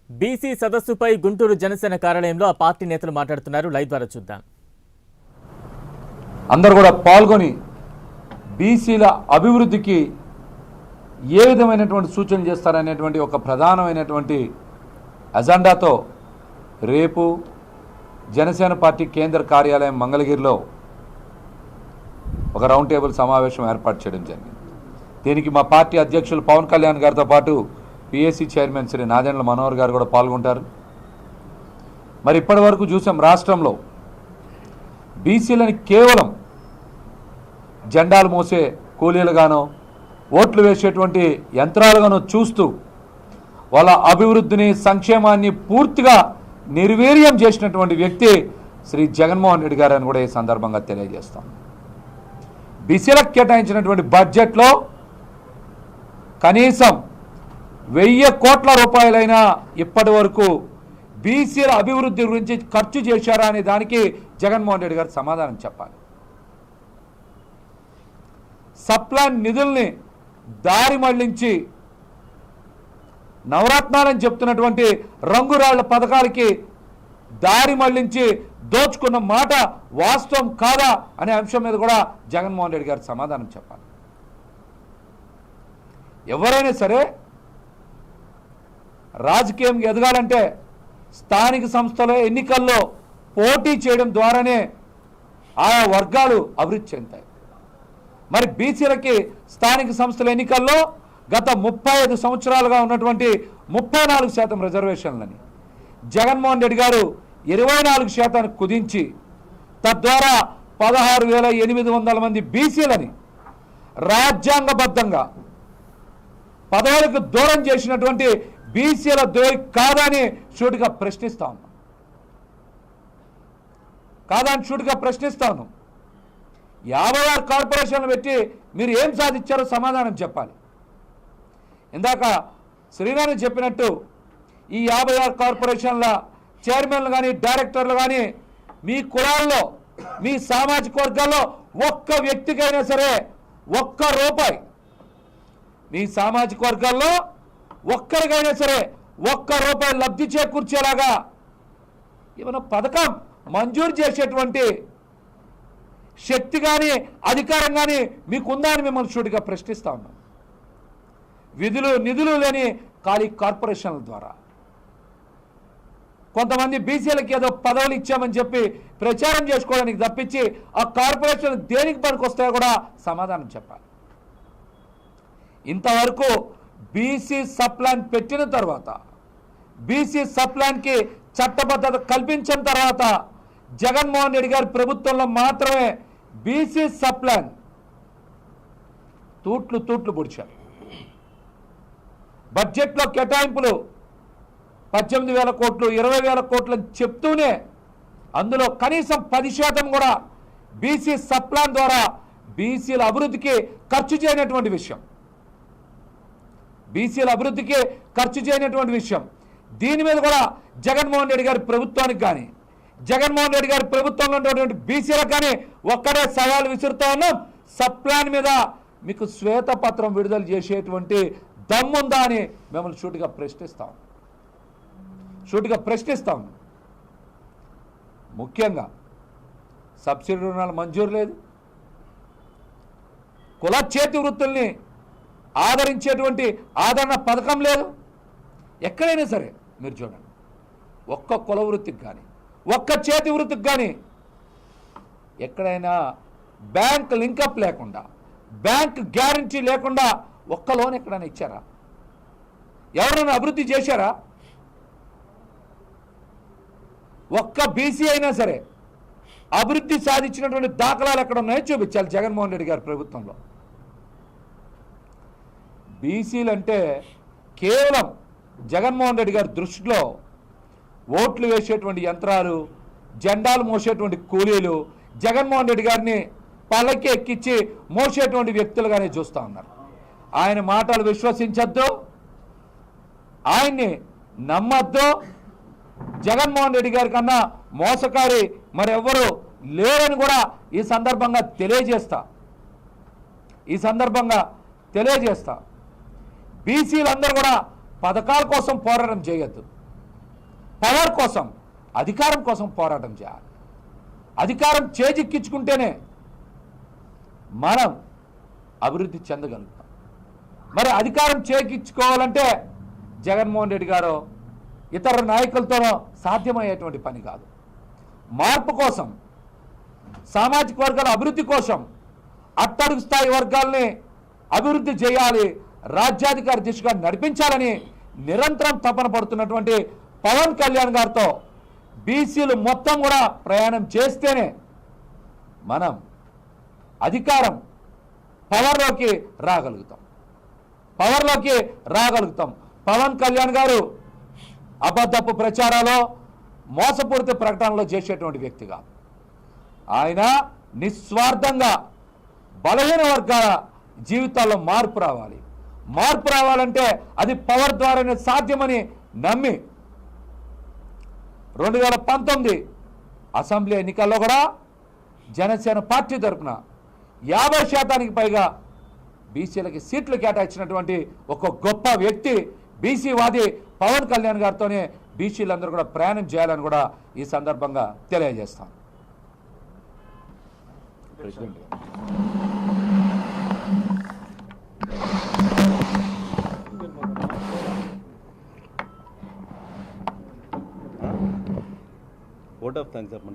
BC సదస్సుపై Guntur Janasena కార్యాలయంలో ఆ party నేతలు మాట్లాడుతున్నారు. లైవ్ ద్వారా చూద్దాం. అందరూ కూడా పాల్గొని బీసీల అభివృద్ధికి ఏ విధమైనటువంటి సూచనలు చేస్తారనేటువంటి ఒక ప్రధానమైనటువంటి అజెండాతో రేపు జనసేన పార్టీ కేంద్ర కార్యాలయం మంగళగిరిలో ఒక రౌండ్ టేబుల్ సమావేశం ఏర్పాటు చేయడం జరిగింది. దీనికి మా పార్టీ అధ్యక్షులు పవన్ కళ్యాణ్ గారితో పాటు పిఎస్సి చైర్మన్ శ్రీ నాదెండ్ల మనోహర్ గారు కూడా పాల్గొంటారు. మరి ఇప్పటి వరకు చూసాం రాష్ట్రంలో బీసీలని కేవలం జెండాలు మోసే కూలీలుగానో ఓట్లు వేసేటువంటి యంత్రాలుగానో చూస్తూ వాళ్ళ అభివృద్ధిని సంక్షేమాన్ని పూర్తిగా నిర్వీర్యం చేసినటువంటి వ్యక్తి శ్రీ జగన్మోహన్ రెడ్డి గారు అని కూడా ఈ సందర్భంగా తెలియజేస్తాం. బీసీలకు కేటాయించినటువంటి బడ్జెట్లో కనీసం 1000 కోట్ల రూపాయలైనా ఇప్పటి వరకు బీసీల అభివృద్ధి గురించి ఖర్చు చేశారా అనే దానికి జగన్మోహన్ రెడ్డి గారు సమాధానం చెప్పాలి. సప్లాన్ నిధుల్ని దారి మళ్లించి నవరత్నాలని చెప్తున్నటువంటి రంగురాళ్ల పథకాలకి దారి మళ్లించి దోచుకున్న మాట వాస్తవం కాదా అనే అంశం మీద కూడా జగన్మోహన్ రెడ్డి గారు సమాధానం చెప్పాలి. ఎవరైనా సరే రాజకీయం ఎదగాలంటే స్థానిక సంస్థల ఎన్నికల్లో పోటీ చేయడం ద్వారానే ఆయా వర్గాలు అభివృద్ధి చెందుతాయి. మరి బీసీలకి స్థానిక సంస్థల ఎన్నికల్లో గత 35 సంవత్సరాలుగా ఉన్నటువంటి 34% రిజర్వేషన్లని జగన్మోహన్ రెడ్డి గారు 24% కుదించి తద్వారా 16,800 మంది బీసీలని రాజ్యాంగబద్ధంగా పదవులకు దూరం చేసినటువంటి బీసీల ద్రోహి కాదని సూటిగా ప్రశ్నిస్తా ఉన్నాం. కాదని సూటిగా ప్రశ్నిస్తా ఉన్నాం. 56 కార్పొరేషన్లు పెట్టి మీరు ఏం సాధించారో సమాధానం చెప్పాలి. ఇందాక శ్రీనారాయణ చెప్పినట్టు ఈ 56 కార్పొరేషన్ల చైర్మన్లు కానీ డైరెక్టర్లు కానీ మీ కులాల్లో మీ సామాజిక వర్గాల్లో ఒక్క వ్యక్తికైనా సరే ₹1 మీ సామాజిక వర్గాల్లో ఒక్కరికైనా సరే ₹1 లబ్ధి చేకూర్చేలాగా ఏమైనా పథకం మంజూరు చేసేటువంటి శక్తి కానీ అధికారం కానీ మీకుందా అని మిమ్మల్ని సూటిగా ప్రశ్నిస్తా ఉన్నాం. నిధులు లేని ఖాళీ కార్పొరేషన్ల ద్వారా కొంతమంది బీసీలకు ఏదో పదవులు ఇచ్చామని చెప్పి ప్రచారం చేసుకోవడానికి తప్పించి ఆ కార్పొరేషన్ దేనికి పనికొస్తాయో కూడా సమాధానం చెప్పాలి. ఇంతవరకు బీసీ సప్లాన్ పెట్టిన తర్వాత బీసీ సప్లాన్కి చట్టబద్ధత కల్పించిన తర్వాత జగన్మోహన్ రెడ్డి గారి ప్రభుత్వంలో మాత్రమే బీసీ సప్లాన్ తూట్లు పొడిచారు. బడ్జెట్లో కేటాయింపులు 18,000 కోట్లు 20,000 కోట్లు అని చెప్తూనే అందులో కనీసం 10% కూడా బీసీ సప్లాన్ ద్వారా బీసీల అభివృద్ధికి ఖర్చు చేయనటువంటి విషయం. బీసీల అభివృద్ధికి ఖర్చు చేయనటువంటి విషయం. దీని మీద కూడా జగన్మోహన్ రెడ్డి గారి ప్రభుత్వానికి కానీ జగన్మోహన్ రెడ్డి గారి ప్రభుత్వంలో ఉన్నటువంటి బీసీలకు కానీ ఒక్కడే సవాల్ విసురుతా ఉన్నాం. సప్లాన్ మీద మీకు శ్వేతపత్రం విడుదల చేసేటువంటి దమ్ముందా అని మిమ్మల్ని సూటిగా ప్రశ్నిస్తాం. ముఖ్యంగా సబ్సిడీ రుణాలు మంజూరు లేదు. కుల చేతి వృత్తుల్ని ఆదరించేటువంటి ఆదరణ పథకం లేదు. ఎక్కడైనా సరే మీరు చూడండి, ఒక్క కుల వృత్తికి కానీ ఒక్క చేతి వృత్తికి కానీ ఎక్కడైనా బ్యాంక్ లింకప్ లేకుండా బ్యాంక్ గ్యారంటీ లేకుండా ఒక్క లోన్ ఎక్కడైనా ఇచ్చారా? ఎవరైనా అభివృద్ధి చేశారా? ఒక్క బీసీ అయినా సరే అభివృద్ధి సాధించినటువంటి దాఖలాలు ఎక్కడ ఉన్నాయో చూపించాలి జగన్మోహన్ రెడ్డి గారి ప్రభుత్వంలో. బీసీలు అంటే కేవలం జగన్మోహన్ రెడ్డి గారి దృష్టిలో ఓట్లు వేసేటువంటి యంత్రాలు, జెండాలు మోసేటువంటి కూలీలు, జగన్మోహన్ రెడ్డి గారిని పల్లకి ఎక్కించి మోసేటువంటి వ్యక్తులుగానే చూస్తూ ఉన్నారు. ఆయన మాటలు విశ్వసించద్దు, ఆయన్ని నమ్మద్దు. జగన్మోహన్ రెడ్డి గారి కన్నా మోసకారి మరెవ్వరూ లేరని కూడా ఈ సందర్భంగా తెలియజేస్తా. బీసీలందరూ కూడా పథకాల కోసం పోరాటం చేయొద్దు. పవర్ కోసం, అధికారం కోసం పోరాటం చేయాలి. అధికారం చేజిక్కించుకుంటేనే మనం అభివృద్ధి చెందగలుగుతాం. మరి అధికారం చేజిక్కించుకోవాలంటే జగన్మోహన్ రెడ్డి గారు ఇతర నాయకులతోనో సాధ్యమయ్యేటువంటి పని కాదు. మార్పు కోసం, సామాజిక వర్గాల అభివృద్ధి కోసం అట్టడుగు స్థాయి వర్గాల్ని అభివృద్ధి చేయాలి, రాజ్యాధికార దిశగా నడిపించాలని నిరంతరం తపన పడుతున్నటువంటి పవన్ కళ్యాణ్ గారితో బీసీలు మొత్తం కూడా ప్రయాణం చేస్తేనే మనం అధికారం పవర్లోకి రాగలుగుతాం. పవన్ కళ్యాణ్ గారు అబద్ధపు ప్రచారాలు, మోసపూరిత ప్రకటనలో చేసేటువంటి వ్యక్తి కాదు. ఆయన నిస్వార్థంగా బలహీన వర్గాల జీవితాల్లో మార్పు రావాలంటే అది పవర్ ద్వారానే సాధ్యమని నమ్మి 2019 అసెంబ్లీ ఎన్నికల్లో కూడా జనసేన పార్టీ తరఫున 50% పైగా బీసీలకి సీట్లు కేటాయించినటువంటి ఒక గొప్ప వ్యక్తి, బీసీవాది పవన్ కళ్యాణ్ గారితోనే బీసీలందరూ కూడా ప్రయాణం చేయాలని కూడా ఈ సందర్భంగా తెలియజేస్తాను. ప్రెసిడెంట్ ఓట్ ఆఫ్ థ్యాంక్స్ చెప్పండి.